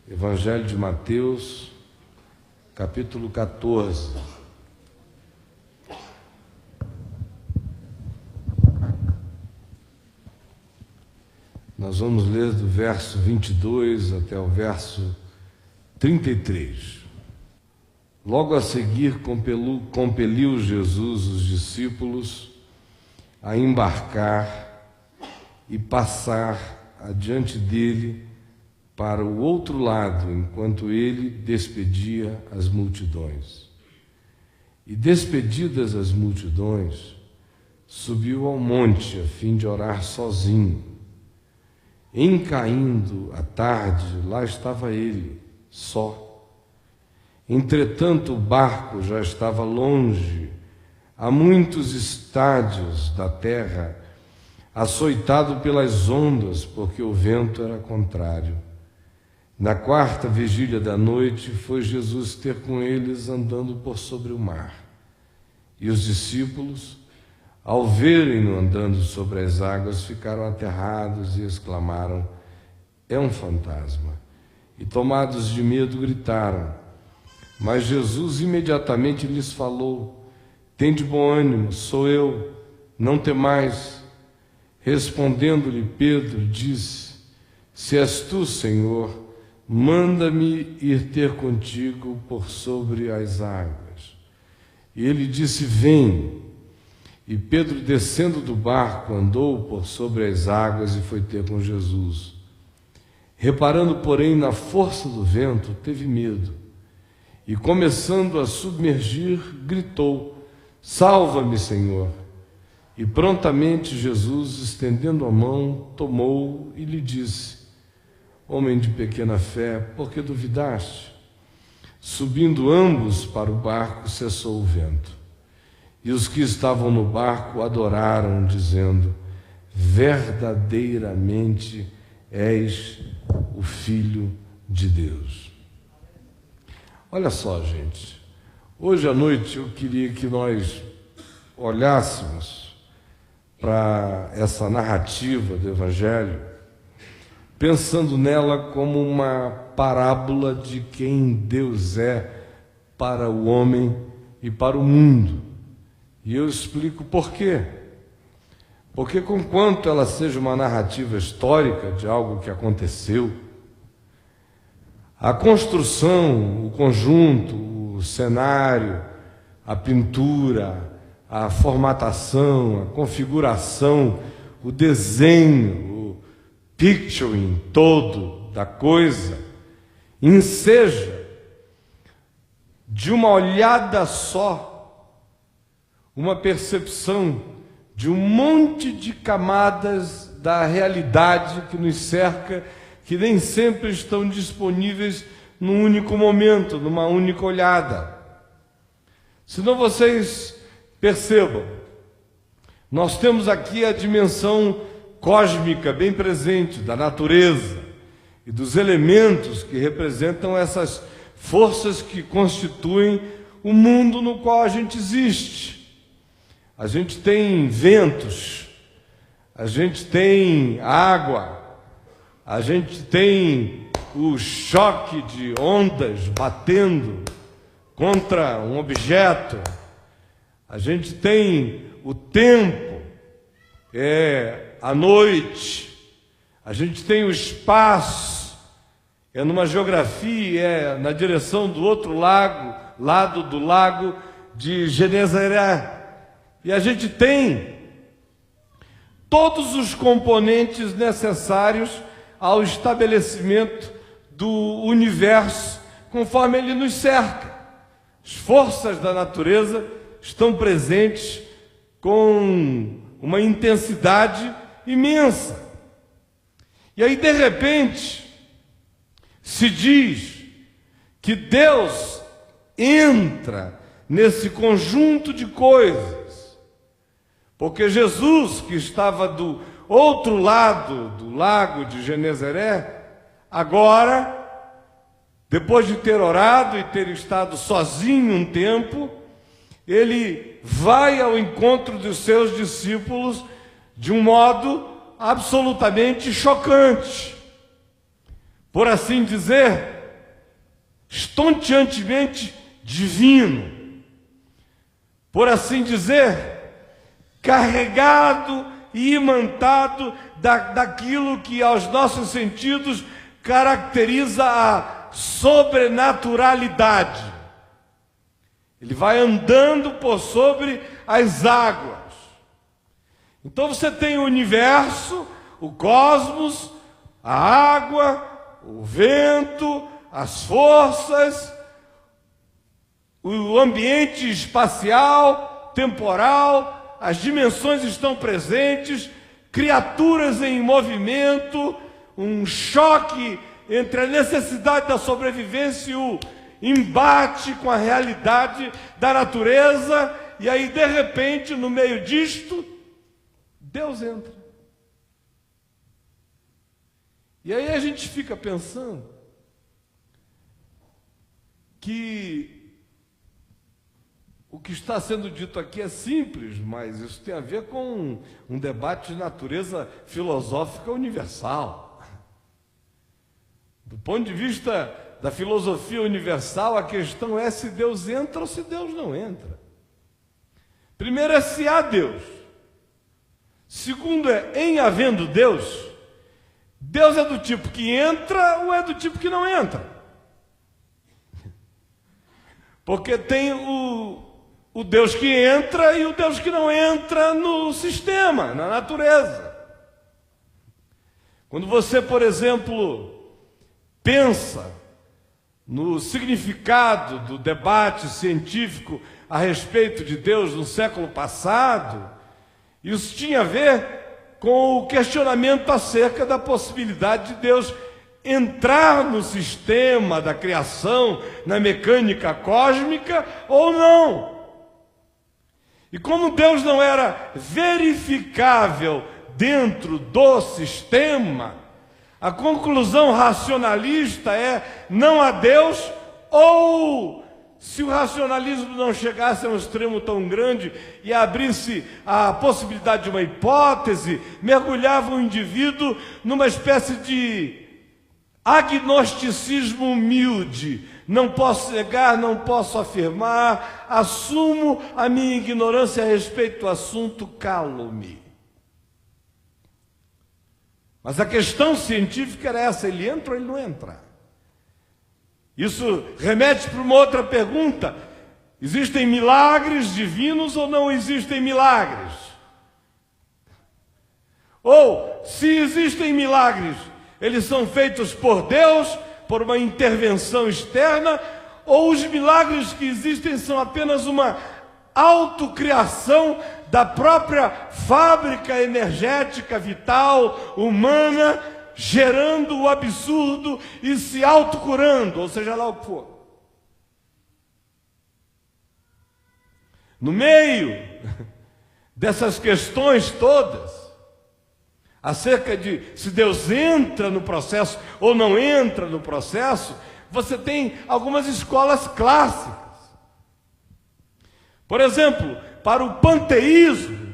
Evangelho de Mateus, capítulo 14. Nós vamos ler do verso 22 até o verso 33. Logo a seguir, compeliu Jesus os discípulos a embarcar e passar adiante dele para o outro lado, enquanto ele despedia as multidões. E despedidas as multidões, subiu ao monte a fim de orar sozinho. Em caindo a tarde, lá estava ele, só. Entretanto, o barco já estava longe, a muitos estádios da terra, açoitado pelas ondas, porque o vento era contrário. Na quarta vigília da noite, foi Jesus ter com eles andando por sobre o mar. E os discípulos, ao verem-no andando sobre as águas, ficaram aterrados e exclamaram: é um fantasma. E tomados de medo, gritaram. Mas Jesus imediatamente lhes falou: tende bom ânimo, sou eu, não temais. Respondendo-lhe Pedro, disse: se és tu, Senhor, manda-me ir ter contigo por sobre as águas. E ele disse: vem. E Pedro, descendo do barco, andou por sobre as águas e foi ter com Jesus. Reparando, porém, na força do vento, teve medo. E, começando a submergir, gritou: salva-me, Senhor. E prontamente Jesus, estendendo a mão, tomou e lhe disse: homem de pequena fé, por que duvidaste? Subindo ambos para o barco, cessou o vento. E os que estavam no barco adoraram, dizendo: verdadeiramente és o Filho de Deus. Olha só, gente, hoje à noite eu queria que nós olhássemos para essa narrativa do Evangelho, pensando nela como uma parábola de quem Deus é para o homem e para o mundo. E eu explico por quê. Porque, conquanto ela seja uma narrativa histórica de algo que aconteceu, a construção, o conjunto, o cenário, a pintura, a formatação, a configuração, o desenho, picturing todo da coisa, enseja de uma olhada só, uma percepção de um monte de camadas da realidade que nos cerca, que nem sempre estão disponíveis num único momento, numa única olhada. Senão vocês percebam, nós temos aqui a dimensão cósmica bem presente da natureza e dos elementos que representam essas forças que constituem o mundo no qual a gente existe. A gente tem ventos, a gente tem água, a gente tem o choque de ondas batendo contra um objeto, a gente tem o tempo, a noite, a gente tem o espaço, numa geografia, na direção do outro lado do lago de Genezaré. E a gente tem todos os componentes necessários ao estabelecimento do universo conforme ele nos cerca. As forças da natureza estão presentes com uma intensidade imensa. E aí, de repente, se diz que Deus entra nesse conjunto de coisas, porque Jesus, que estava do outro lado do lago de Genezaré, agora, depois de ter orado e ter estado sozinho um tempo, ele vai ao encontro dos seus discípulos de um modo absolutamente chocante. Por assim dizer, estonteantemente divino, por assim dizer, carregado e imantado daquilo que aos nossos sentidos caracteriza a sobrenaturalidade. Ele vai andando por sobre as águas. Então você tem o universo, o cosmos, a água, o vento, as forças, o ambiente espacial, temporal, as dimensões estão presentes, criaturas em movimento, um choque entre a necessidade da sobrevivência e o embate com a realidade da natureza, e aí de repente, no meio disto, Deus entra. E aí a gente fica pensando que o que está sendo dito aqui é simples, mas isso tem a ver com um debate de natureza filosófica universal. Do ponto de vista da filosofia universal, a questão é se Deus entra ou se Deus não entra. Primeiro é se há Deus. Segundo é, em havendo Deus, Deus é do tipo que entra ou é do tipo que não entra? Porque tem o Deus que entra e o Deus que não entra no sistema, na natureza. Quando você, por exemplo, pensa no significado do debate científico a respeito de Deus no século passado, isso tinha a ver com o questionamento acerca da possibilidade de Deus entrar no sistema da criação, na mecânica cósmica ou não. E como Deus não era verificável dentro do sistema, a conclusão racionalista é: não há Deus, ou, se o racionalismo não chegasse a um extremo tão grande e abrisse a possibilidade de uma hipótese, mergulhava o indivíduo numa espécie de agnosticismo humilde. Não posso negar, não posso afirmar, assumo a minha ignorância a respeito do assunto, calo-me. Mas a questão científica era essa: ele entra ou ele não entra? Isso remete para uma outra pergunta: existem milagres divinos ou não existem milagres? Ou, se existem milagres, eles são feitos por Deus, por uma intervenção externa, ou os milagres que existem são apenas uma autocriação da própria fábrica energética, vital, humana, gerando o absurdo e se autocurando, ou seja lá o que for. No meio dessas questões todas, acerca de se Deus entra no processo ou não entra no processo, você tem algumas escolas clássicas. Por exemplo, para o panteísmo,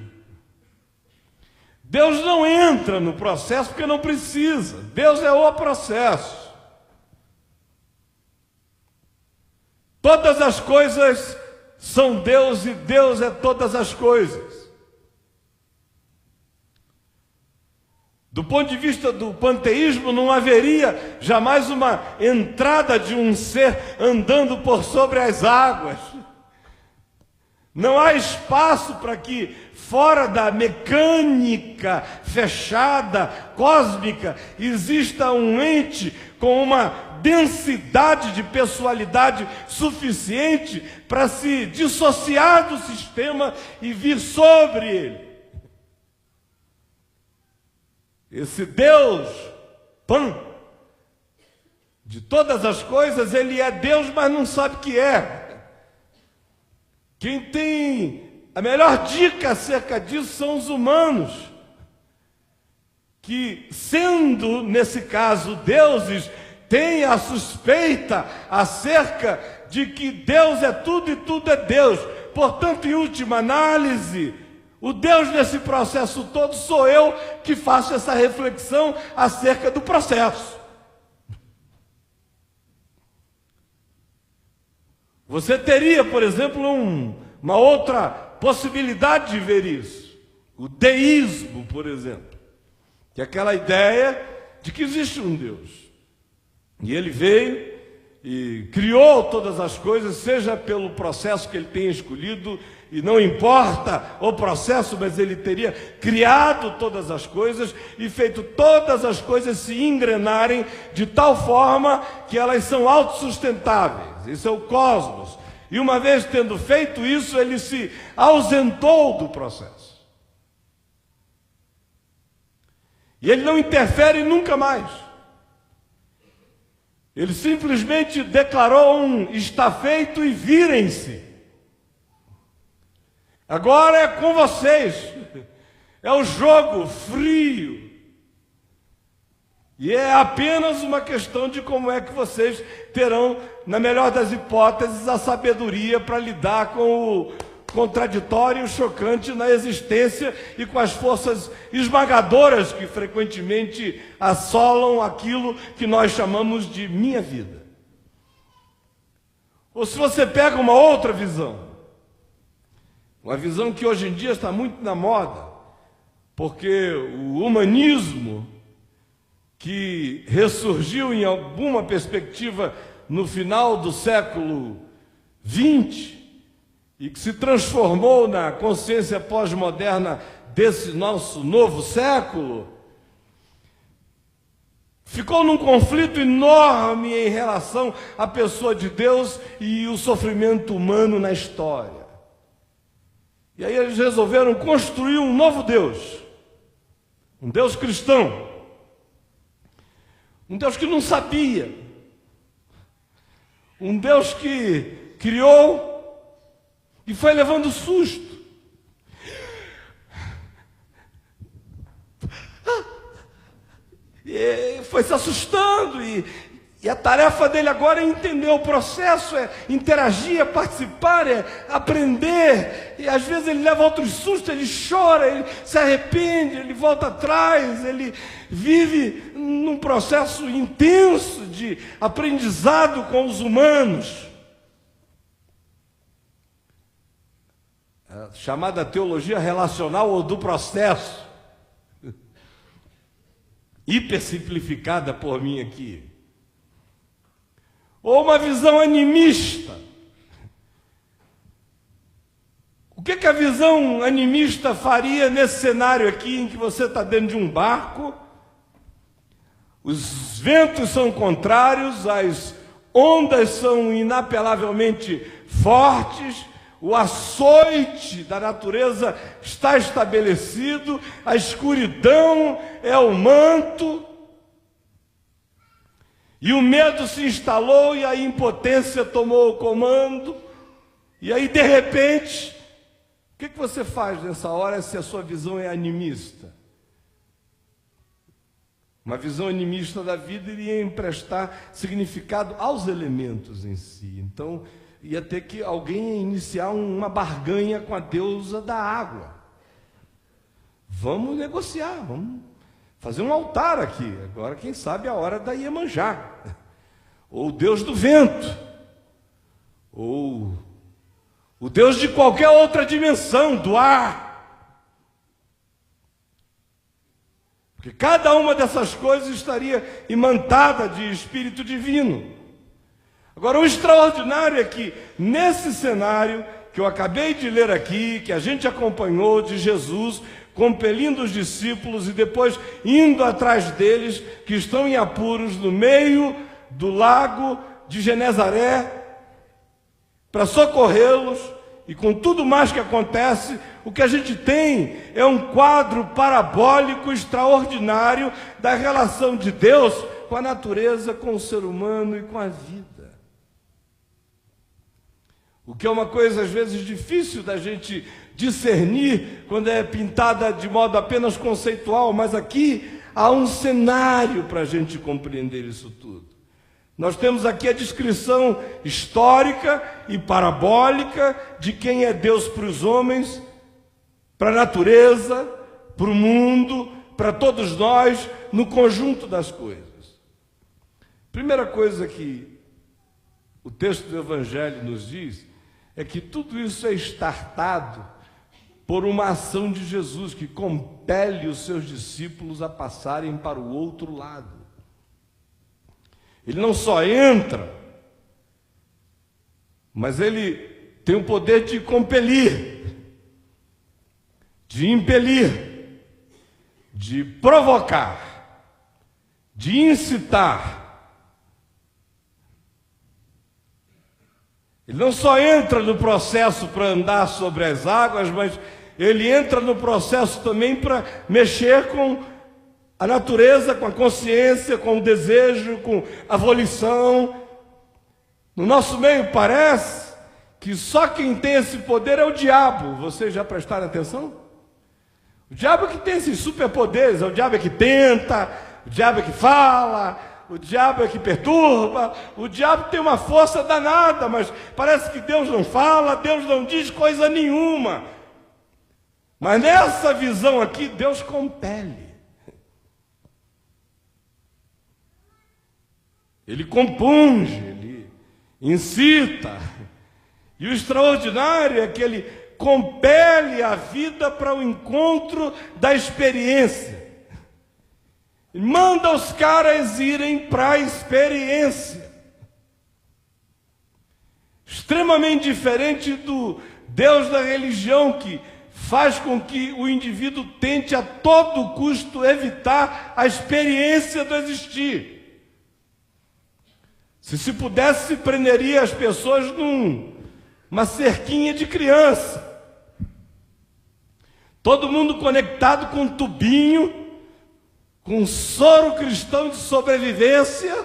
Deus não entra no processo porque não precisa. Deus é o processo. Todas as coisas são Deus e Deus é todas as coisas. Do ponto de vista do panteísmo, não haveria jamais uma entrada de um ser andando por sobre as águas. Não há espaço para que, fora da mecânica fechada, cósmica, exista um ente com uma densidade de pessoalidade suficiente para se dissociar do sistema e vir sobre ele. Esse Deus, Pan, de todas as coisas, ele é Deus, mas não sabe o que é. Quem tem a melhor dica acerca disso são os humanos, que, sendo, nesse caso, deuses, têm a suspeita acerca de que Deus é tudo e tudo é Deus. Portanto, em última análise, o Deus nesse processo todo sou eu que faço essa reflexão acerca do processo. Você teria, por exemplo, uma outra possibilidade de ver isso. O deísmo, por exemplo, que é aquela ideia de que existe um Deus. E ele veio e criou todas as coisas, seja pelo processo que ele tenha escolhido, e não importa o processo, mas ele teria criado todas as coisas e feito todas as coisas se engrenarem de tal forma que elas são autossustentáveis. Isso é o cosmos. E uma vez tendo feito isso, ele se ausentou do processo. E ele não interfere nunca mais. Ele simplesmente declarou está feito e virem-se. Agora é com vocês. É o jogo frio. E é apenas uma questão de como é que vocês terão, na melhor das hipóteses, a sabedoria para lidar com o contraditório e o chocante na existência e com as forças esmagadoras que frequentemente assolam aquilo que nós chamamos de minha vida. Ou se você pega uma outra visão, uma visão que hoje em dia está muito na moda, porque o humanismo, que ressurgiu em alguma perspectiva no final do século XX e que se transformou na consciência pós-moderna desse nosso novo século, ficou num conflito enorme em relação à pessoa de Deus e o sofrimento humano na história. E aí eles resolveram construir um novo Deus, um Deus cristão, um Deus que não sabia, um Deus que criou e foi levando susto. E foi se assustando e a tarefa dele agora é entender o processo, é interagir, é participar, é aprender. E às vezes ele leva outros sustos, ele chora, ele se arrepende, ele volta atrás, ele vive num processo intenso de aprendizado com os humanos. A chamada teologia relacional ou do processo, hipersimplificada por mim aqui. Ou uma visão animista. O que a visão animista faria nesse cenário aqui em que você está dentro de um barco, os ventos são contrários, as ondas são inapelavelmente fortes, o açoite da natureza está estabelecido, a escuridão é o manto, e o medo se instalou e a impotência tomou o comando. E aí, de repente, o que você faz nessa hora se a sua visão é animista? Uma visão animista da vida iria emprestar significado aos elementos em si. Então, ia ter que alguém iniciar uma barganha com a deusa da água. Vamos negociar, vamos fazer um altar aqui. Agora, quem sabe, a hora da Iemanjá, ou o Deus do vento, ou o Deus de qualquer outra dimensão, do ar. Porque cada uma dessas coisas estaria imantada de Espírito Divino. Agora, o extraordinário é que, nesse cenário que eu acabei de ler aqui, que a gente acompanhou de Jesus, compelindo os discípulos e depois indo atrás deles, que estão em apuros no meio do lago de Genezaré, para socorrê-los, e com tudo mais que acontece, o que a gente tem é um quadro parabólico extraordinário da relação de Deus com a natureza, com o ser humano e com a vida. O que é uma coisa às vezes difícil da gente discernir quando é pintada de modo apenas conceitual, mas aqui há um cenário para a gente compreender isso tudo. Nós temos aqui a descrição histórica e parabólica de quem é Deus para os homens, para a natureza, para o mundo, para todos nós, no conjunto das coisas. Primeira coisa que o texto do Evangelho nos diz é que tudo isso é estartado por uma ação de Jesus que compele os seus discípulos a passarem para o outro lado. Ele não só entra, mas ele tem o poder de compelir, de impelir, de provocar, de incitar. Ele não só entra no processo para andar sobre as águas, mas ele entra no processo também para mexer com a natureza, com a consciência, com o desejo, com a volição. No nosso meio parece que só quem tem esse poder é o diabo. Vocês já prestaram atenção? O diabo é que tem esses superpoderes, é o diabo é que tenta, o diabo é que fala, o diabo é que perturba, o diabo tem uma força danada, mas parece que Deus não fala, Deus não diz coisa nenhuma. Mas nessa visão aqui, Deus compele. Ele compunge, ele incita. E o extraordinário é que ele compele a vida para o encontro da experiência. Ele manda os caras irem para a experiência. Extremamente diferente do Deus da religião, que faz com que o indivíduo tente a todo custo evitar a experiência do existir. Se pudesse, prenderia as pessoas numa cerquinha de criança. Todo mundo conectado com um tubinho, com um soro cristão de sobrevivência,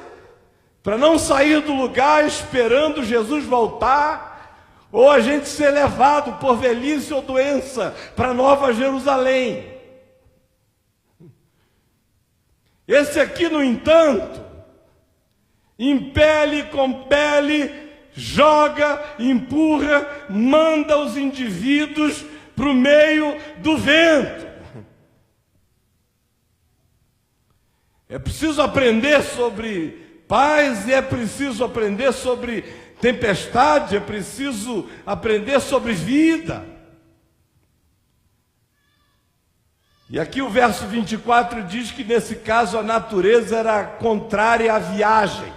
para não sair do lugar esperando Jesus voltar, ou a gente ser levado por velhice ou doença para Nova Jerusalém. Esse aqui, no entanto, impele, compele, joga, empurra, manda os indivíduos para o meio do vento. É preciso aprender sobre paz, e é preciso aprender sobre tempestade, é preciso aprender sobre vida. E aqui o verso 24 diz que nesse caso a natureza era contrária à viagem.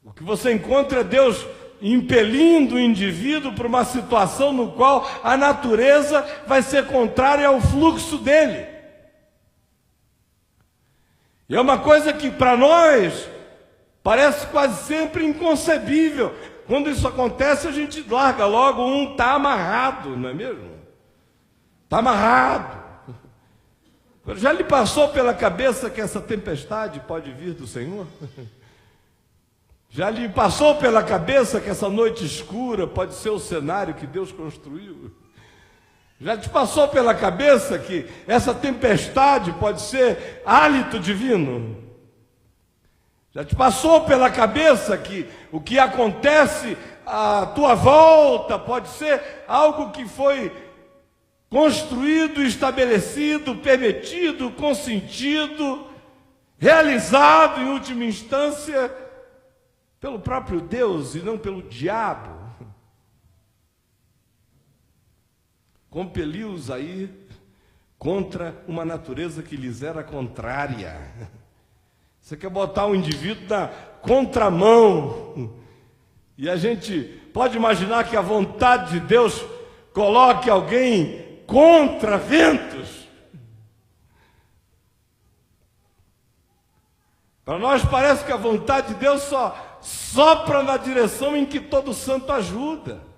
O que você encontra é Deus impelindo o indivíduo para uma situação no qual a natureza vai ser contrária ao fluxo dele. E é uma coisa que para nós parece quase sempre inconcebível. Quando isso acontece, a gente larga logo está amarrado, não é mesmo? Está amarrado. Já lhe passou pela cabeça que essa tempestade pode vir do Senhor? Já lhe passou pela cabeça que essa noite escura pode ser o cenário que Deus construiu? Já te passou pela cabeça que essa tempestade pode ser hálito divino? Já te passou pela cabeça que o que acontece à tua volta pode ser algo que foi construído, estabelecido, permitido, consentido, realizado em última instância pelo próprio Deus e não pelo diabo? Compeliu-os a ir contra uma natureza que lhes era contrária. Você quer botar um indivíduo na contramão. E a gente pode imaginar que a vontade de Deus coloque alguém contra ventos. Para nós parece que a vontade de Deus só sopra na direção em que todo santo ajuda.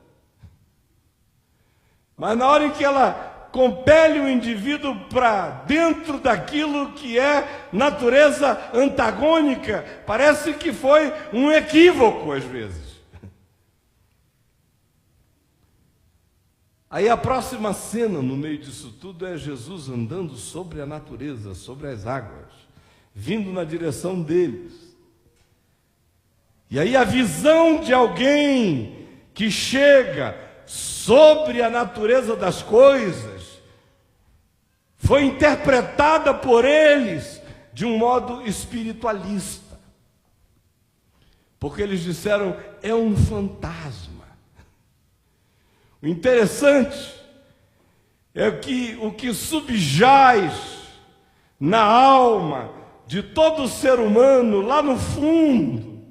Mas na hora em que ela compele o indivíduo para dentro daquilo que é natureza antagônica, parece que foi um equívoco às vezes. Aí a próxima cena no meio disso tudo é Jesus andando sobre a natureza, sobre as águas, vindo na direção deles. E aí a visão de alguém que chega sobre a natureza das coisas foi interpretada por eles de um modo espiritualista. porque eles disseram, é um fantasma. O interessante é que o que subjaz na alma de todo ser humano, lá no fundo,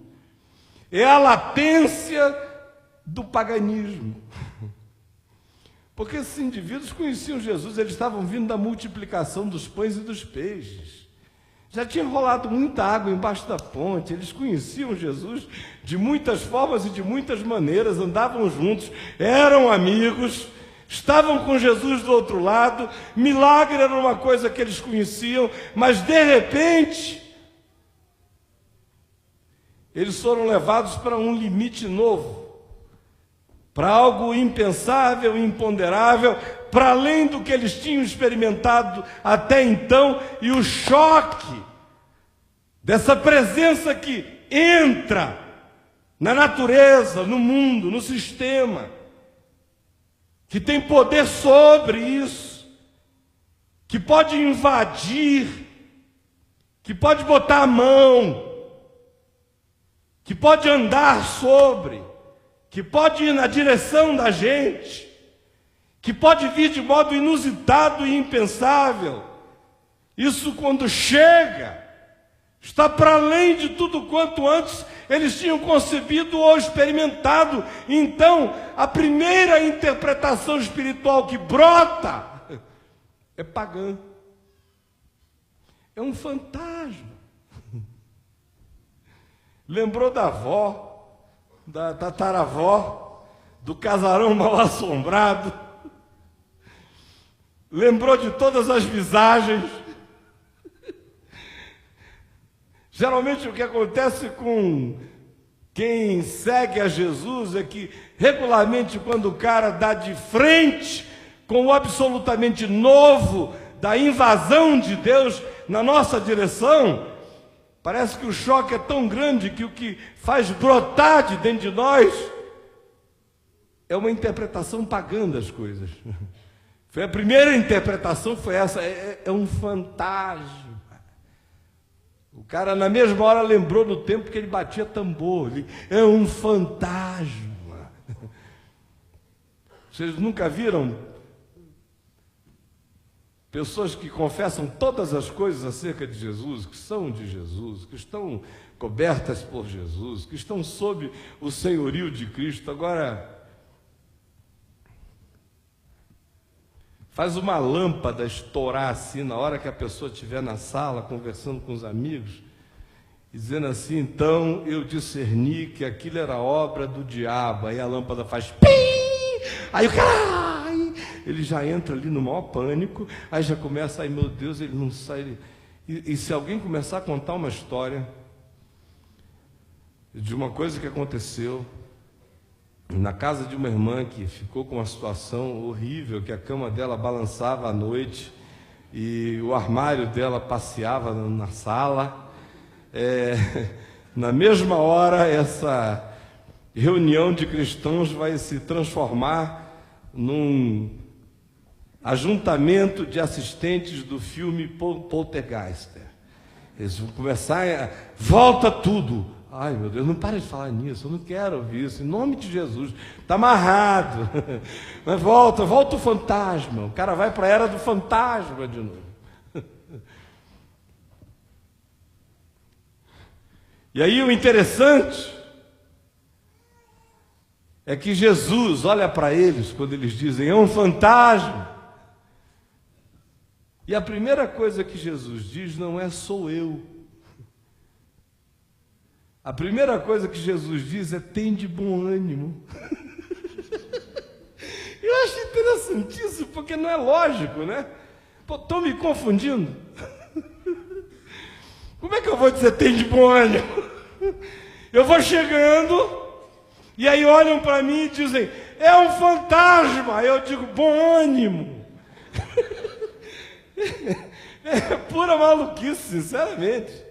é a latência do paganismo. Porque esses indivíduos conheciam Jesus, eles estavam vindo da multiplicação dos pães e dos peixes. Já tinha rolado muita água embaixo da ponte, eles conheciam Jesus de muitas formas e de muitas maneiras, andavam juntos, eram amigos, estavam com Jesus do outro lado, milagre era uma coisa que eles conheciam, mas de repente, eles foram levados para um limite novo, para algo impensável, imponderável, para além do que eles tinham experimentado até então, e o choque dessa presença que entra na natureza, no mundo, no sistema, que tem poder sobre isso, que pode invadir, que pode botar a mão, que pode andar sobre, que pode ir na direção da gente, que pode vir de modo inusitado e impensável. Isso, quando chega, está para além de tudo quanto antes eles tinham concebido ou experimentado. Então, a primeira interpretação espiritual que brota é pagã. É um fantasma. Lembrou da avó, da tataravó, do casarão mal assombrado. Lembrou de todas as visagens. Geralmente o que acontece com quem segue a Jesus é que regularmente quando o cara dá de frente com o absolutamente novo da invasão de Deus na nossa direção, parece que o choque é tão grande que o que faz brotar de dentro de nós é uma interpretação pagã das coisas. Foi a primeira interpretação, foi essa, é um fantasma. O cara na mesma hora lembrou do tempo que ele batia tambor, é um fantasma. Vocês nunca viram pessoas que confessam todas as coisas acerca de Jesus, que são de Jesus, que estão cobertas por Jesus, que estão sob o senhorio de Cristo? Agora, faz uma lâmpada estourar assim na hora que a pessoa estiver na sala conversando com os amigos, dizendo assim, então eu discerni que aquilo era obra do diabo. Aí a lâmpada faz pim! Aí o cara, ele já entra ali no maior pânico, aí já começa, ai meu Deus, ele não sai. E se alguém começar a contar uma história de uma coisa que aconteceu na casa de uma irmã que ficou com uma situação horrível, que a cama dela balançava à noite e o armário dela passeava na sala, na mesma hora essa reunião de cristãos vai se transformar num ajuntamento de assistentes do filme Poltergeister. Eles vão começar volta tudo. Ai, meu Deus, não para de falar nisso, eu não quero ouvir isso, em nome de Jesus, está amarrado. Mas volta o fantasma, o cara vai para a era do fantasma de novo. E aí o interessante é que Jesus olha para eles quando eles dizem, é um fantasma. E a primeira coisa que Jesus diz não é sou eu. A primeira coisa que Jesus diz é tem de bom ânimo. Eu acho interessantíssimo, porque não é lógico, né? Estou me confundindo. Como é que eu vou dizer tem de bom ânimo? Eu vou chegando, e aí olham para mim e dizem, é um fantasma. Eu digo, bom ânimo. É pura maluquice, sinceramente.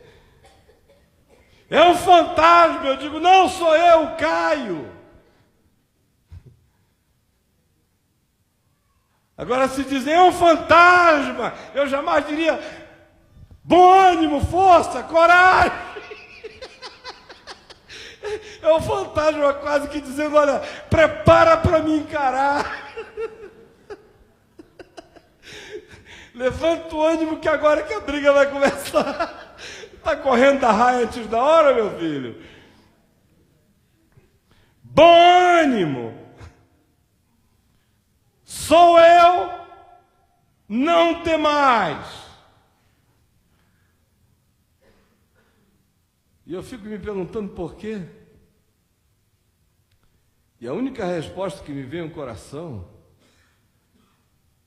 É um fantasma. Eu digo, não sou eu, Caio. Agora, se dizem, é um fantasma, eu jamais diria, bom ânimo, força, coragem. É o fantasma quase que dizendo, olha, prepara para me encarar. Levanta o ânimo que agora que a briga vai começar. Está correndo da raia antes da hora, meu filho? Bom ânimo. Sou eu, não temais. E eu fico me perguntando por quê. E a única resposta que me vem ao coração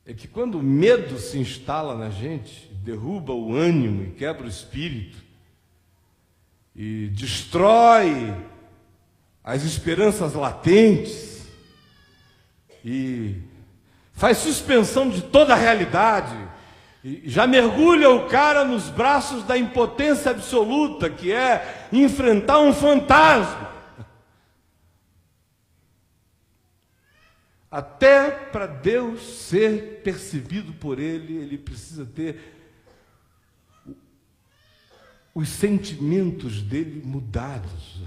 é que quando o medo se instala na gente, derruba o ânimo e quebra o espírito, e destrói as esperanças latentes, e faz suspensão de toda a realidade, e já mergulha o cara nos braços da impotência absoluta, que é enfrentar um fantasma. Até para Deus ser percebido por ele precisa ter os sentimentos dele mudados.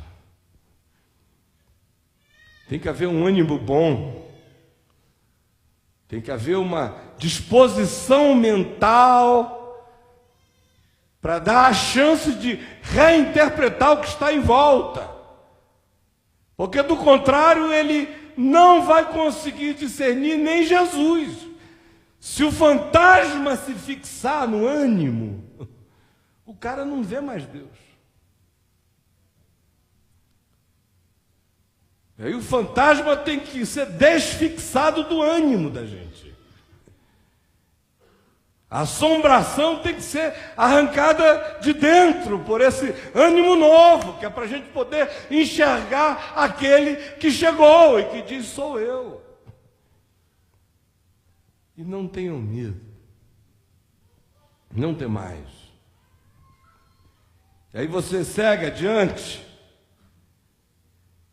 Tem que haver um ânimo bom. Tem que haver uma disposição mental para dar a chance de reinterpretar o que está em volta. Porque, do contrário, ele não vai conseguir discernir nem Jesus. Se o fantasma se fixar no ânimo, o cara não vê mais Deus. E aí o fantasma tem que ser desfixado do ânimo da gente. A assombração tem que ser arrancada de dentro por esse ânimo novo, que é para a gente poder enxergar aquele que chegou e que diz, sou eu. E não tenham medo. Não tem mais. E aí você segue adiante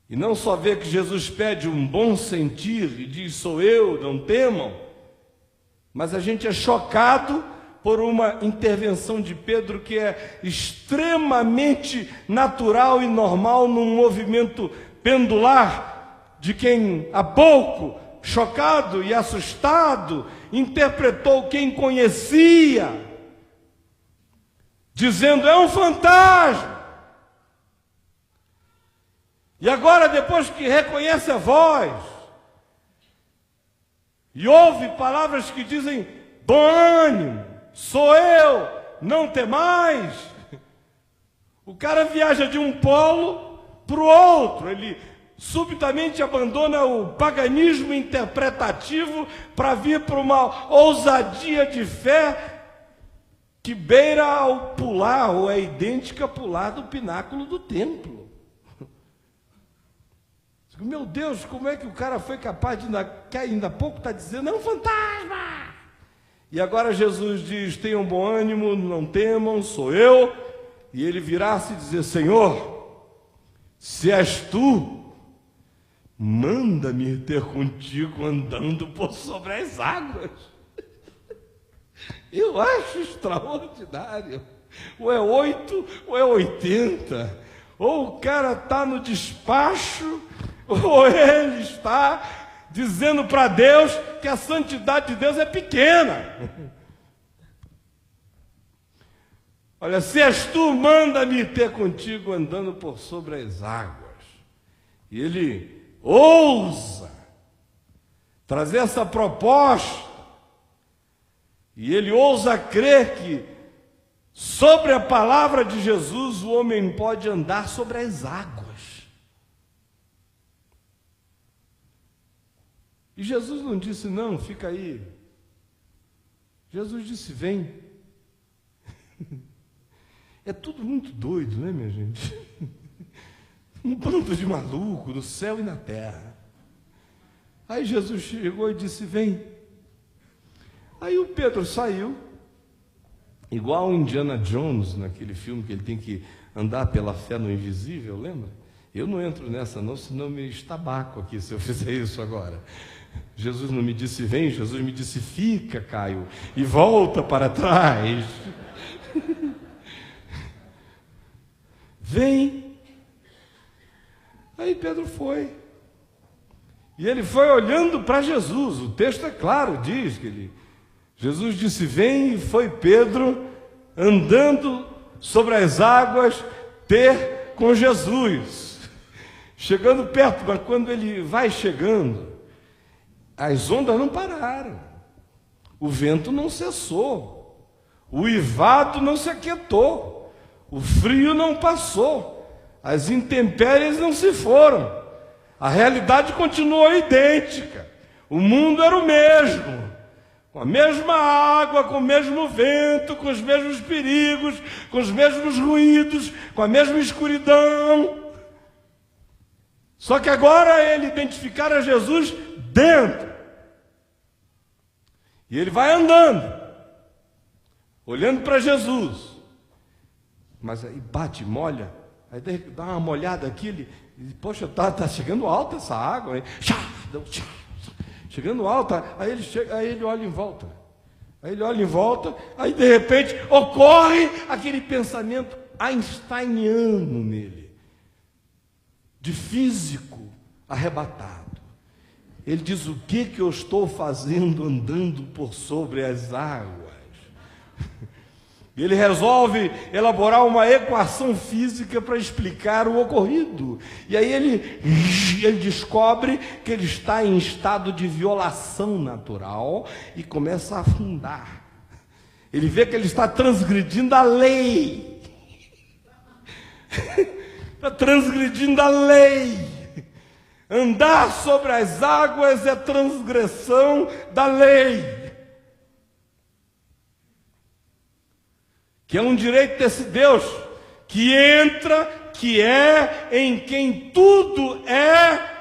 e não só vê que Jesus pede um bom sentir e diz, sou eu, não temam, mas a gente é chocado por uma intervenção de Pedro que é extremamente natural e normal num movimento pendular de quem há pouco, chocado e assustado, interpretou quem conhecia, dizendo, é um fantasma. E agora, depois que reconhece a voz, e ouve palavras que dizem, bom ânimo, sou eu, não temais, o cara viaja de um polo para o outro, ele subitamente abandona o paganismo interpretativo para vir para uma ousadia de fé que beira ao pular, ou é idêntica a pular do pináculo do templo. Meu Deus, como é que o cara foi capaz de, ainda há pouco está dizendo, é um fantasma. E agora Jesus diz, tenham bom ânimo, não temam, sou eu. E ele virar-se e dizer, Senhor, se és tu, manda-me ter contigo andando por sobre as águas. Eu acho extraordinário. Ou é 8 ou é 80. Ou o cara está no despacho, ou ele está dizendo para Deus que a santidade de Deus é pequena. Olha, se és tu, manda-me ter contigo andando por sobre as águas. E ele ousa trazer essa proposta. E ele ousa crer que sobre a palavra de Jesus o homem pode andar sobre as águas. E Jesus não disse, não, fica aí. Jesus disse, vem. É tudo muito doido, né, minha gente? Um bando de maluco no céu e na terra. Aí Jesus chegou e disse, vem. Aí o Pedro saiu, igual o Indiana Jones, naquele filme que ele tem que andar pela fé no invisível, lembra? Eu não entro nessa não, senão me estabaco aqui se eu fizer isso agora. Jesus não me disse vem, Jesus me disse fica, Caio, e volta para trás. Vem. Aí Pedro foi. E ele foi olhando para Jesus. O texto é claro, diz que Jesus disse: vem, e foi Pedro andando sobre as águas ter com Jesus. Chegando perto, mas quando ele vai chegando, as ondas não pararam, o vento não cessou, o uivado não se aquietou, o frio não passou, as intempéries não se foram, a realidade continuou idêntica, o mundo era o mesmo, com a mesma água, com o mesmo vento, com os mesmos perigos, com os mesmos ruídos, com a mesma escuridão. Só que agora ele identificara Jesus dentro. E ele vai andando, olhando para Jesus. Mas aí bate, molha, aí dá uma molhada aqui, ele poxa, tá chegando alta essa água. Aí, chegando alta, aí ele olha em volta. Aí de repente ocorre aquele pensamento einsteiniano nele, de físico arrebatado. Ele diz: o que eu estou fazendo andando por sobre as águas? Ele resolve elaborar uma equação física para explicar o ocorrido. E aí ele descobre que ele está em estado de violação natural e começa a afundar. Ele vê que ele está transgredindo a lei. Está transgredindo a lei. Andar sobre as águas é transgressão da lei, que é um direito desse Deus, que entra, que é, em quem tudo é,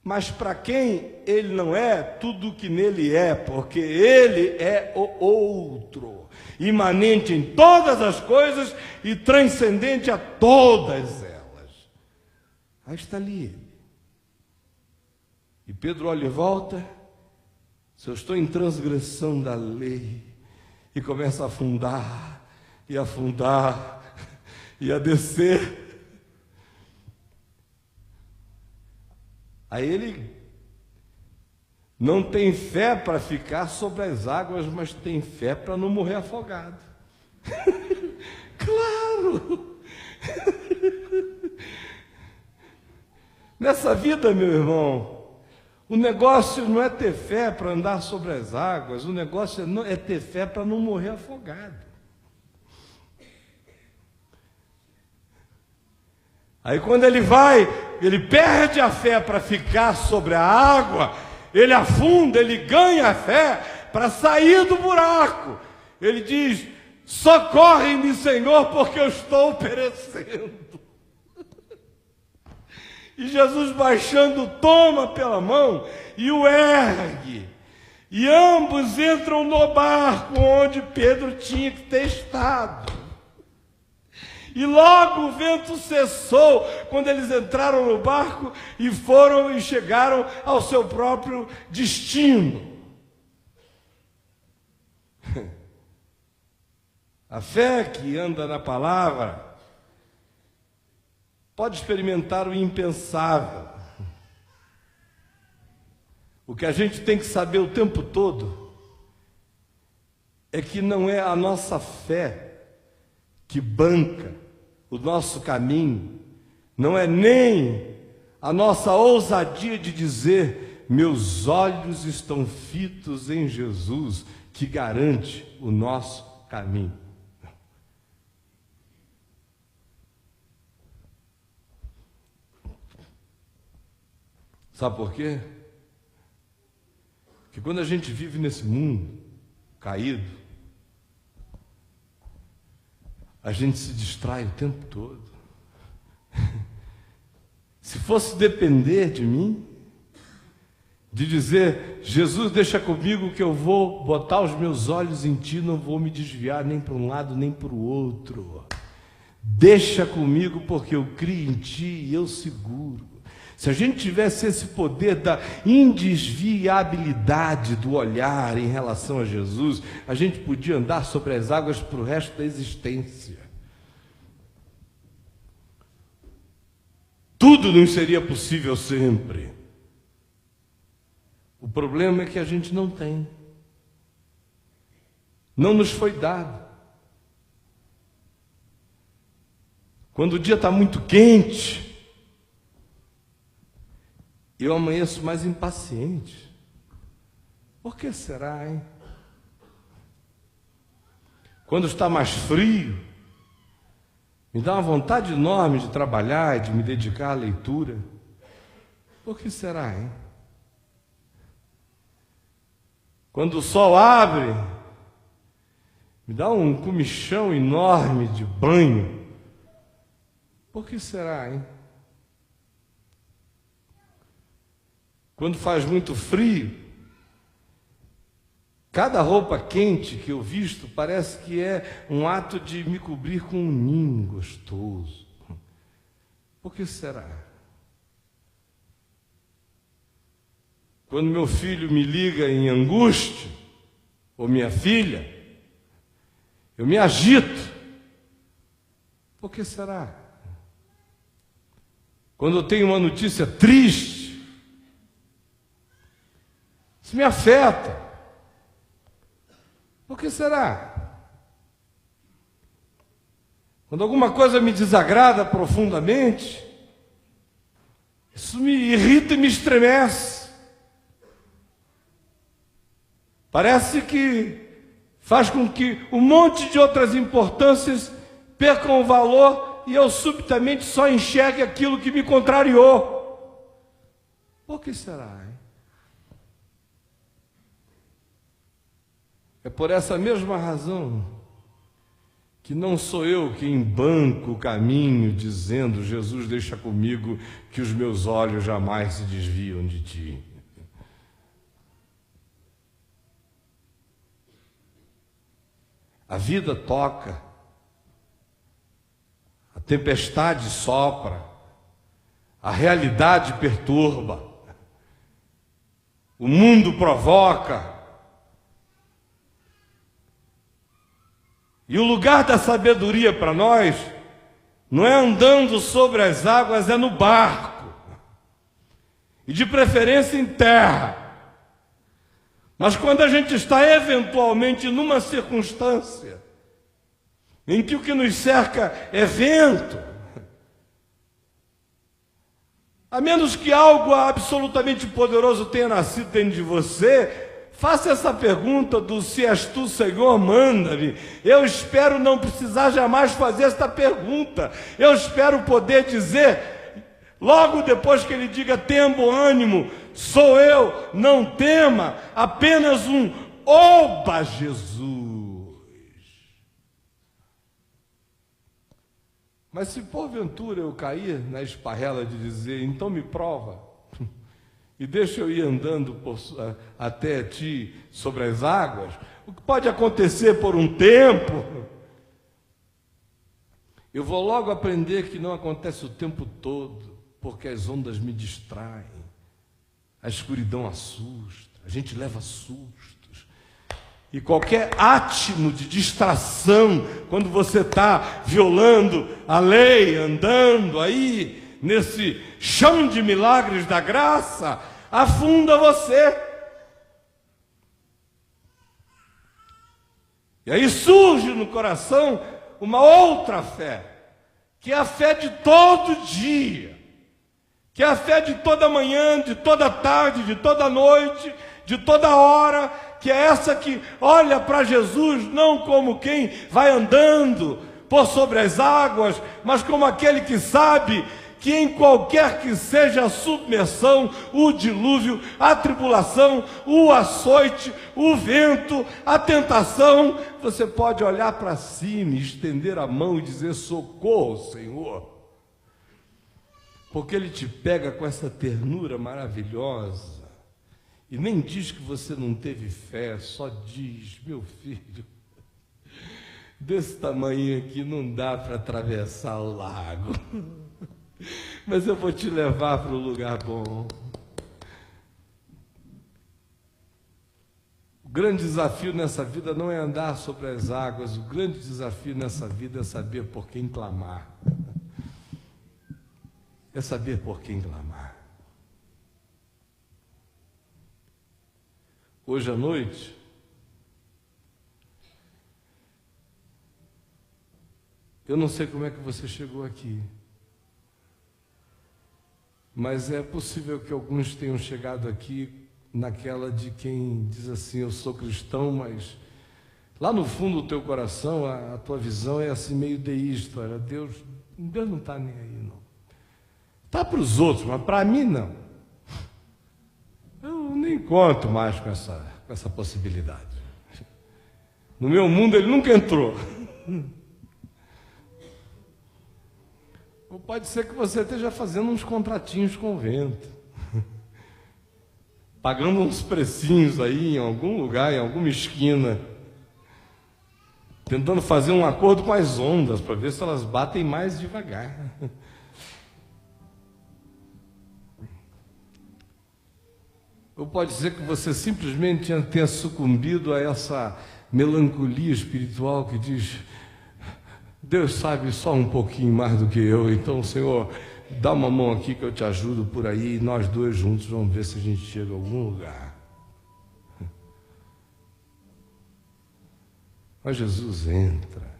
mas para quem ele não é, tudo que nele é, porque ele é o outro, imanente em todas as coisas e transcendente a todas elas. Aí está ali ele. E Pedro olha em volta: se eu estou em transgressão da lei, e começa a afundar, e a descer. Aí ele não tem fé para ficar sobre as águas, mas tem fé para não morrer afogado. Claro! Nessa vida, meu irmão, o negócio não é ter fé para andar sobre as águas, o negócio é ter fé para não morrer afogado. Aí quando ele perde a fé para ficar sobre a água, ele afunda, ele ganha a fé para sair do buraco. Ele diz: socorre-me, Senhor, porque eu estou perecendo. E Jesus, baixando, toma pela mão e o ergue. E ambos entram no barco onde Pedro tinha que ter estado. E logo o vento cessou quando eles entraram no barco e foram e chegaram ao seu próprio destino. A fé que anda na palavra pode experimentar o impensável. O que a gente tem que saber o tempo todo é que não é a nossa fé que banca o nosso caminho, não é nem a nossa ousadia de dizer: meus olhos estão fitos em Jesus, que garante o nosso caminho. Sabe por quê? Porque quando a gente vive nesse mundo caído, a gente se distrai o tempo todo. Se fosse depender de mim, de dizer: Jesus, deixa comigo que eu vou botar os meus olhos em ti, não vou me desviar nem para um lado nem para o outro. Deixa comigo porque eu crio em ti e eu seguro. Se a gente tivesse esse poder da indesviabilidade do olhar em relação a Jesus, a gente podia andar sobre as águas para o resto da existência. Tudo não seria possível sempre. O problema é que a gente não tem. Não nos foi dado. Quando o dia está muito quente, eu amanheço mais impaciente. Por que será, hein? Quando está mais frio, me dá uma vontade enorme de trabalhar e de me dedicar à leitura. Por que será, hein? Quando o sol abre, me dá um comichão enorme de banho. Por que será, hein? Quando faz muito frio, cada roupa quente que eu visto parece que é um ato de me cobrir com um ninho gostoso. Por que será? Quando meu filho me liga em angústia, ou minha filha, eu me agito. Por que será? Quando eu tenho uma notícia triste, isso me afeta. Por que será? Quando alguma coisa me desagrada profundamente, isso me irrita e me estremece. Parece que faz com que um monte de outras importâncias percam o valor e eu subitamente só enxergue aquilo que me contrariou. Por que será, hein? É por essa mesma razão que não sou eu quem banco o caminho dizendo: Jesus, deixa comigo que os meus olhos jamais se desviam de ti. A vida toca, a tempestade sopra, a realidade perturba, o mundo provoca. E o lugar da sabedoria para nós não é andando sobre as águas, é no barco. E de preferência em terra. Mas quando a gente está eventualmente numa circunstância em que o que nos cerca é vento, a menos que algo absolutamente poderoso tenha nascido dentro de você, faça essa pergunta do se és tu, Senhor, manda-me. Eu espero não precisar jamais fazer esta pergunta. Eu espero poder dizer, logo depois que ele diga, tenha bom ânimo, sou eu, não tema, apenas um oba, Jesus. Mas se porventura eu cair na esparrela de dizer, então me prova, e deixa eu ir andando até ti sobre as águas, o que pode acontecer por um tempo, eu vou logo aprender que não acontece o tempo todo, porque as ondas me distraem, a escuridão assusta, a gente leva sustos, e qualquer átimo de distração, quando você está violando a lei, andando aí, nesse chão de milagres da graça, afunda você. E aí surge no coração uma outra fé, que é a fé de todo dia, que é a fé de toda manhã, de toda tarde, de toda noite, de toda hora, que é essa que olha para Jesus não como quem vai andando por sobre as águas, mas como aquele que sabe que em qualquer que seja a submersão, o dilúvio, a tribulação, o açoite, o vento, a tentação, você pode olhar para cima, estender a mão e dizer: socorro, Senhor. Porque Ele te pega com essa ternura maravilhosa e nem diz que você não teve fé, só diz: meu filho, desse tamanho aqui não dá para atravessar o lago, mas eu vou te levar para um lugar bom. O grande desafio nessa vida não é andar sobre as águas, o grande desafio nessa vida é saber por quem clamar. é saber por quem clamar. Hoje à noite, eu não sei como é que você chegou aqui, mas é possível que alguns tenham chegado aqui naquela de quem diz assim: eu sou cristão, mas lá no fundo do teu coração, a tua visão é assim meio deísta. Olha, Deus não está nem aí, não. Está para os outros, mas para mim não. Eu nem conto mais com essa possibilidade. No meu mundo ele nunca entrou. Ou pode ser que você esteja fazendo uns contratinhos com o vento, pagando uns precinhos aí em algum lugar, em alguma esquina, tentando fazer um acordo com as ondas para ver se elas batem mais devagar. Ou pode ser que você simplesmente tenha sucumbido a essa melancolia espiritual que diz: Deus sabe só um pouquinho mais do que eu, então, Senhor, dá uma mão aqui que eu te ajudo por aí, e nós dois juntos vamos ver se a gente chega a algum lugar. Mas Jesus entra.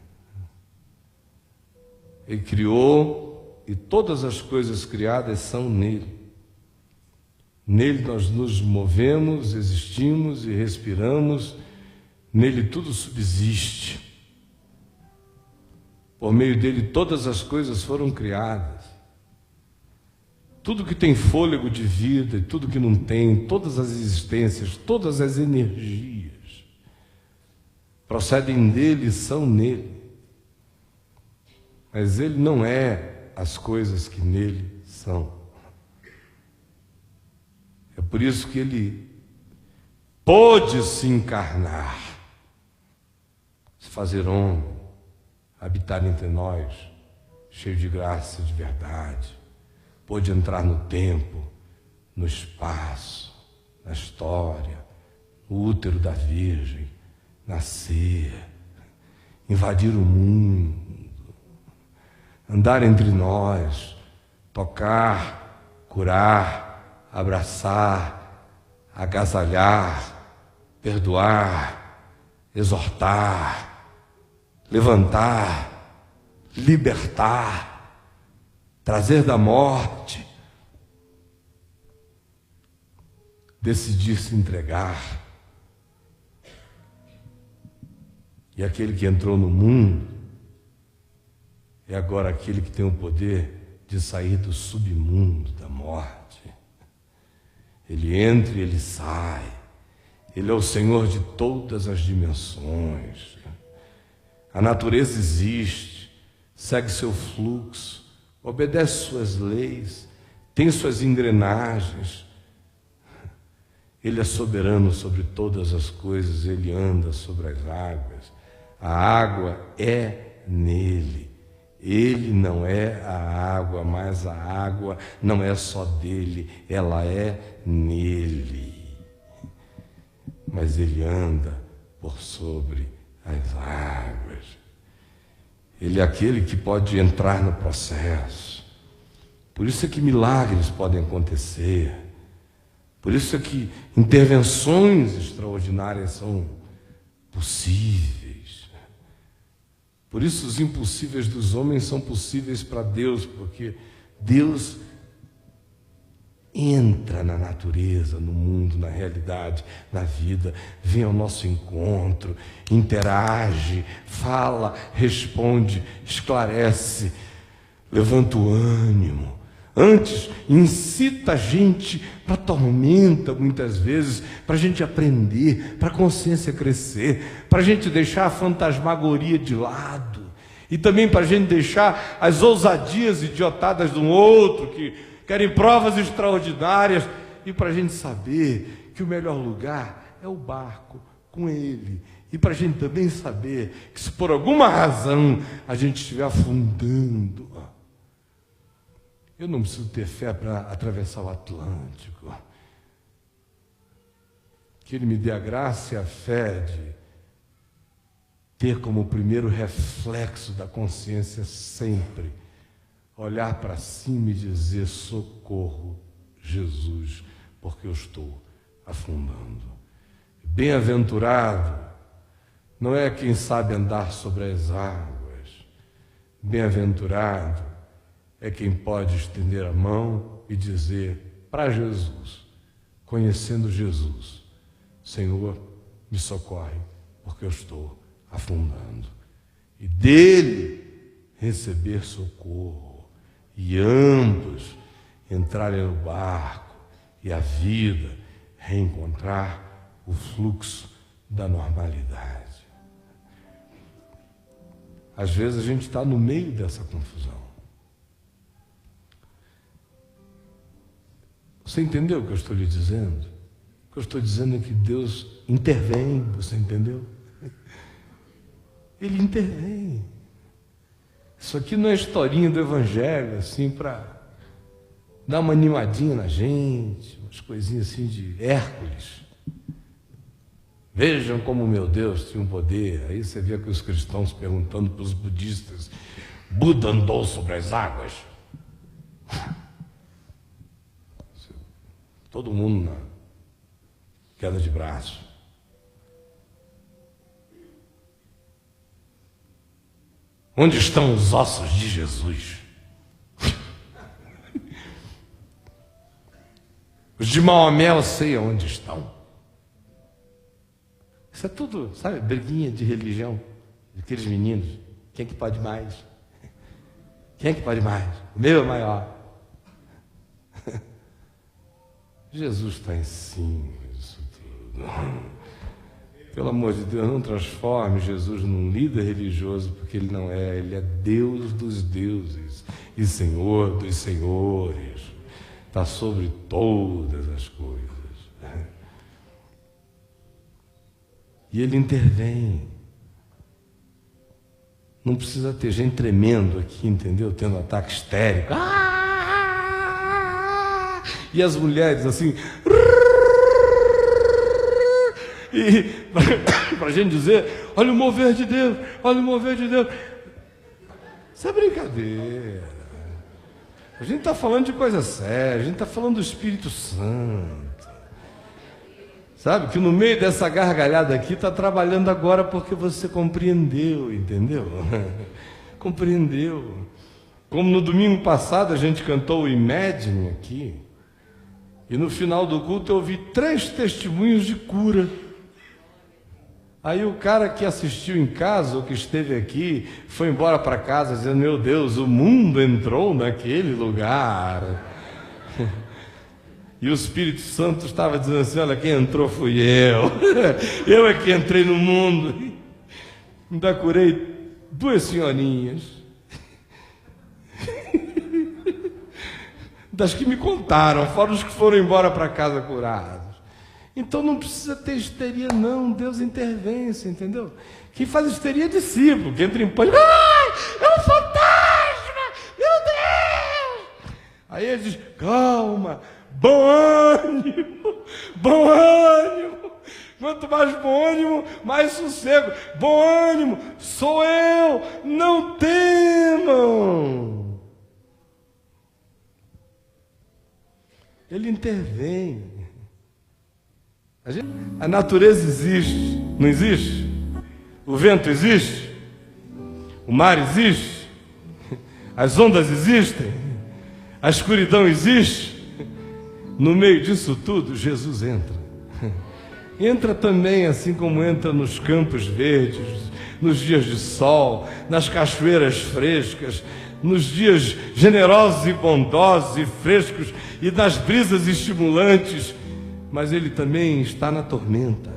Ele criou, e todas as coisas criadas são nele. Nele nós nos movemos, existimos e respiramos, nele tudo subsiste. Por meio dele todas as coisas foram criadas. Tudo que tem fôlego de vida e tudo que não tem, todas as existências, todas as energias, procedem dele e são nele. Mas ele não é as coisas que nele são. É por isso que ele pôde se encarnar, se fazer homem, habitar entre nós, cheio de graça e de verdade. Pôde entrar no tempo, no espaço, na história, no útero da Virgem, nascer, invadir o mundo, andar entre nós, tocar, curar, abraçar, agasalhar, perdoar, exortar, levantar, libertar, trazer da morte, decidir se entregar. E aquele que entrou no mundo é agora aquele que tem o poder de sair do submundo da morte. Ele entra e ele sai. Ele é o Senhor de todas as dimensões. A natureza existe, segue seu fluxo, obedece suas leis, tem suas engrenagens. Ele é soberano sobre todas as coisas, ele anda sobre as águas. A água é nele. Ele não é a água, mas a água não é só dele, ela é nele. Mas ele anda por sobre as águas. Ele é aquele que pode entrar no processo. Por isso é que milagres podem acontecer. Por isso é que intervenções extraordinárias são possíveis. Por isso os impossíveis dos homens são possíveis para Deus, porque Deus entra na natureza, no mundo, na realidade, na vida, vem ao nosso encontro, interage, fala, responde, esclarece, levanta o ânimo. Antes, incita a gente para tormenta, muitas vezes, para a gente aprender, para a consciência crescer, para a gente deixar a fantasmagoria de lado, e também para a gente deixar as ousadias idiotadas de um outro, que querem provas extraordinárias, e para a gente saber que o melhor lugar é o barco com ele, e para a gente também saber que se por alguma razão a gente estiver afundando, eu não preciso ter fé para atravessar o Atlântico. Que Ele me dê a graça e a fé de ter como primeiro reflexo da consciência sempre olhar para cima e dizer: socorro, Jesus, porque eu estou afundando. Bem-aventurado não é quem sabe andar sobre as águas. Bem-aventurado é quem pode estender a mão e dizer para Jesus, conhecendo Jesus: Senhor, me socorre, porque eu estou afundando. E dele receber socorro, e ambos entrarem no barco e a vida reencontrar o fluxo da normalidade. Às vezes a gente está no meio dessa confusão. Você entendeu o que eu estou lhe dizendo? O que eu estou dizendo é que Deus intervém, você entendeu? Ele intervém. Isso aqui não é historinha do Evangelho, assim, para dar uma animadinha na gente, umas coisinhas assim de Hércules. Vejam como meu Deus tinha um poder. Aí você vê que os cristãos perguntando para os budistas: Buda andou sobre as águas? Todo mundo na queda de braço. Onde estão os ossos de Jesus? Os de Maomé eu sei onde estão. Isso é tudo, sabe, briguinha de religião, daqueles meninos. Quem é que pode mais? Quem é que pode mais? O meu é maior. Jesus está em cima disso tudo. Pelo amor de Deus, não transforme Jesus num líder religioso, porque ele não é. Ele é Deus dos deuses e Senhor dos senhores. Está sobre todas as coisas. E ele intervém. Não precisa ter gente tremendo aqui, entendeu? Tendo ataque histérico. E as mulheres assim. E para a gente dizer: olha o mover de Deus, olha o mover de Deus. Isso é brincadeira. A gente está falando de coisa séria, a gente está falando do Espírito Santo. Sabe que no meio dessa gargalhada aqui está trabalhando agora porque você compreendeu, entendeu? Compreendeu. Como no domingo passado a gente cantou o Imagine aqui, e no final do culto eu ouvi 3 testemunhos de cura. Aí o cara que assistiu em casa, ou que esteve aqui, foi embora para casa dizendo: meu Deus, o mundo entrou naquele lugar. E o Espírito Santo estava dizendo assim: olha, quem entrou fui eu. Eu é que entrei no mundo. Ainda curei 2 senhorinhas. Das que me contaram, fora os que foram embora para casa curados. Então não precisa ter histeria, não. Deus intervém, você entendeu? Quem faz histeria é discípulo, que entra em pânico. Ai, é um fantasma! Meu Deus! Aí ele diz: calma, bom ânimo, bom ânimo. Quanto mais bom ânimo, mais sossego. Bom ânimo, sou eu, não temam. Ele intervém. A natureza existe, não existe? O vento existe? O mar existe? As ondas existem? A escuridão existe? No meio disso tudo, Jesus entra. Entra também, assim como entra nos campos verdes, nos dias de sol, nas cachoeiras frescas, nos dias generosos e bondosos e frescos e nas brisas estimulantes, mas ele também está na tormenta.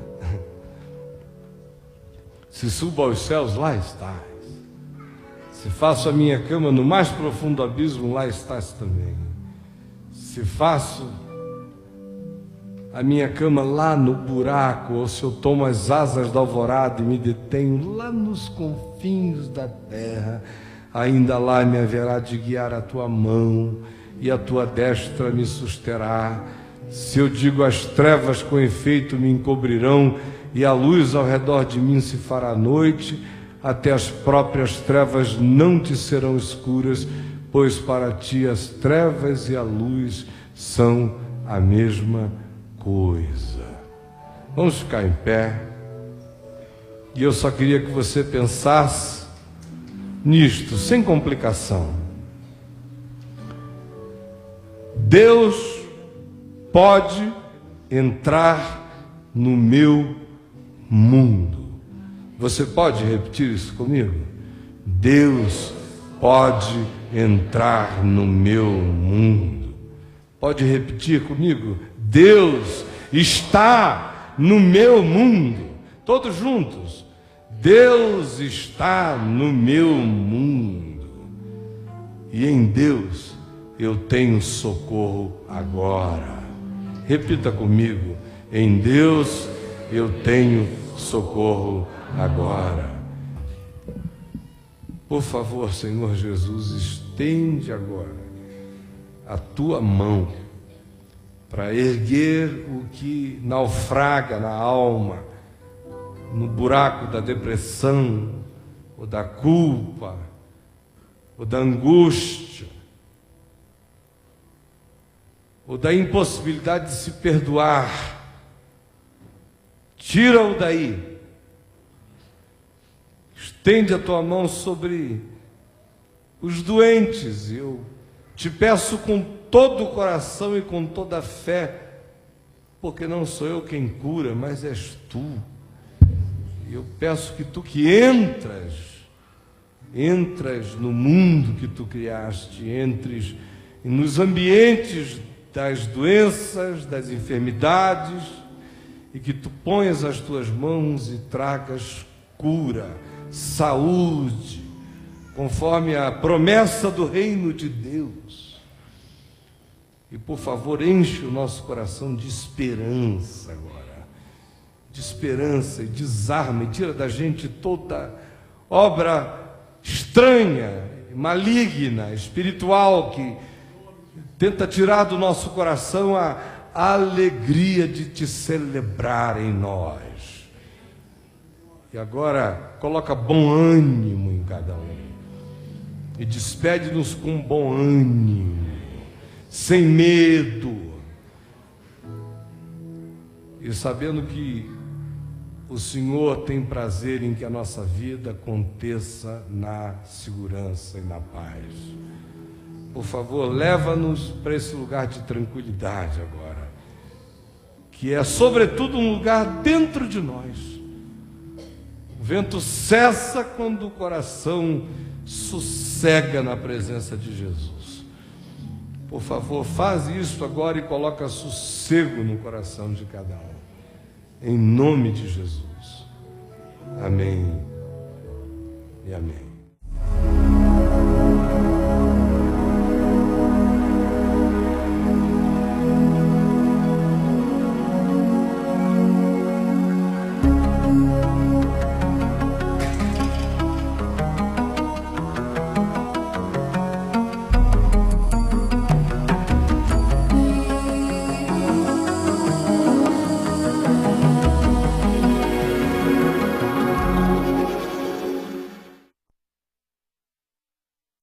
Se subo aos céus, lá estás. Se faço a minha cama no mais profundo abismo, lá estás também. Se faço a minha cama lá no buraco, ou se eu tomo as asas da alvorada e me detenho lá nos confins da terra, ainda lá me haverá de guiar a tua mão e a tua destra me susterá. Se eu digo: as trevas com efeito me encobrirão e a luz ao redor de mim se fará noite, até as próprias trevas não te serão escuras, pois para ti as trevas e a luz são a mesma coisa. Vamos ficar em pé. E eu só queria que você pensasse nisto, sem complicação. Deus pode entrar no meu mundo. Você pode repetir isso comigo? Deus pode entrar no meu mundo. Pode repetir comigo? Deus está no meu mundo. Todos juntos. Deus está no meu mundo. E em Deus eu tenho socorro agora. Repita comigo. Em Deus eu tenho socorro agora. Por favor, Senhor Jesus, estende agora a tua mão para erguer o que naufraga na alma, no buraco da depressão, ou da culpa, ou da angústia, ou da impossibilidade de se perdoar. Tira-o daí. Estende a tua mão sobre os doentes. Eu te peço com todo o coração e com toda a fé, porque não sou eu quem cura, mas és tu. Eu peço que tu que entras no mundo que tu criaste, entres nos ambientes das doenças, das enfermidades, e que tu ponhas as tuas mãos e tragas cura, saúde, conforme a promessa do reino de Deus. E por favor, enche o nosso coração de esperança agora. De esperança, e desarma, e tira da gente toda obra estranha, maligna, espiritual, que tenta tirar do nosso coração a alegria de te celebrar em nós. E agora, coloca bom ânimo em cada um, e despede-nos com bom ânimo, sem medo, e sabendo que o Senhor tem prazer em que a nossa vida aconteça na segurança e na paz. Por favor, leva-nos para esse lugar de tranquilidade agora, que é sobretudo um lugar dentro de nós. O vento cessa quando o coração sossega na presença de Jesus. Por favor, faz isso agora e coloca sossego no coração de cada um. Em nome de Jesus. Amém e amém.